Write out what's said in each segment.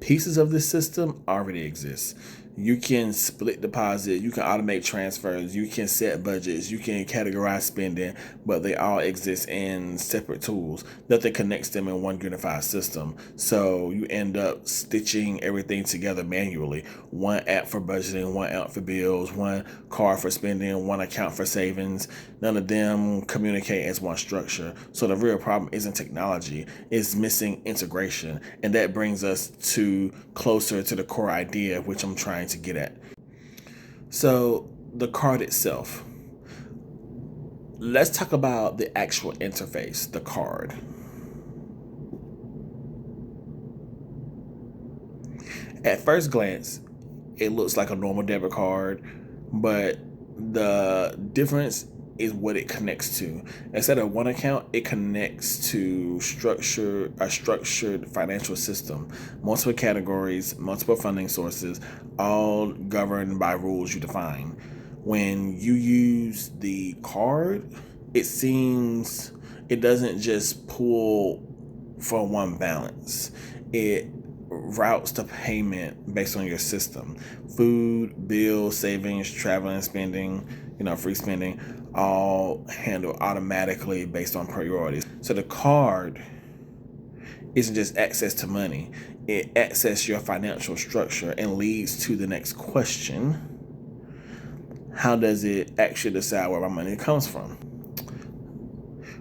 pieces of this system already exist. You can split deposit, you can automate transfers, you can set budgets, you can categorize spending, but they all exist in separate tools. Nothing connects them in one unified system. So you end up stitching everything together manually. One app for budgeting, one app for bills, one card for spending, one account for savings. None of them communicate as one structure. So the real problem isn't technology, it's missing integration. And that brings us to closer to the core idea, which I'm trying to get at. So the card itself. Let's talk about the actual interface, the card. At first glance, it looks like a normal debit card, but the difference is what it connects to. Instead of one account, it connects to a structured financial system, multiple categories, multiple funding sources, all governed by rules you define. When you use the card, it doesn't just pull from one balance. It routes the payment based on your system. Food, bills, savings, traveling, spending, free spending, all handled automatically based on priorities. So the card isn't just access to money, it accesses your financial structure and leads to the next question. How does it actually decide where my money comes from?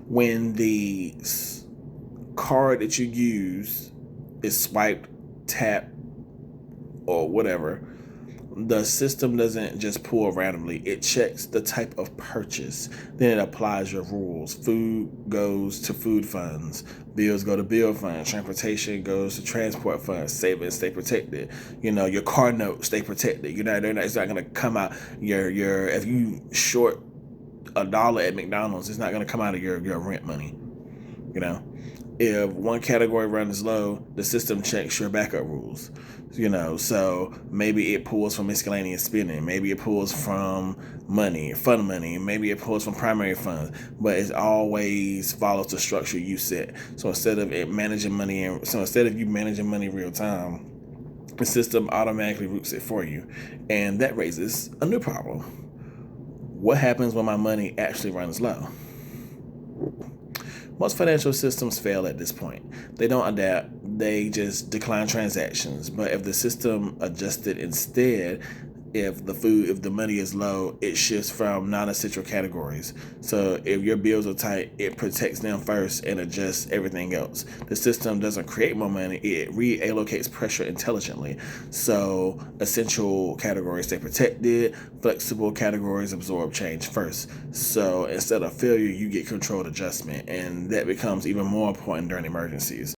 When the card that you use is swiped, tapped, or whatever, the system doesn't just pull randomly. It checks the type of purchase. Then it applies your rules. Food goes to food funds. Bills go to bill funds. Transportation goes to transport funds. Savings stay protected. Your car notes stay protected. It's not going to come out if you short $1 at McDonald's, it's not going to come out of your rent money. If one category runs low, the system checks your backup rules. So maybe it pulls from miscellaneous spending, maybe it pulls from fund money, maybe it pulls from primary funds, but it always follows the structure you set. So instead of you managing money real time, the system automatically routes it for you. And that raises a new problem. What happens when my money actually runs low? Most financial systems fail at this point. They don't adapt, they just decline transactions. But if the system adjusted instead, if the money is low, it shifts from non-essential categories. So if your bills are tight, it protects them first and adjusts everything else. The system doesn't create more money, it reallocates pressure intelligently. So essential categories stay protected, flexible categories absorb change first. So instead of failure, you get controlled adjustment, and that becomes even more important during emergencies.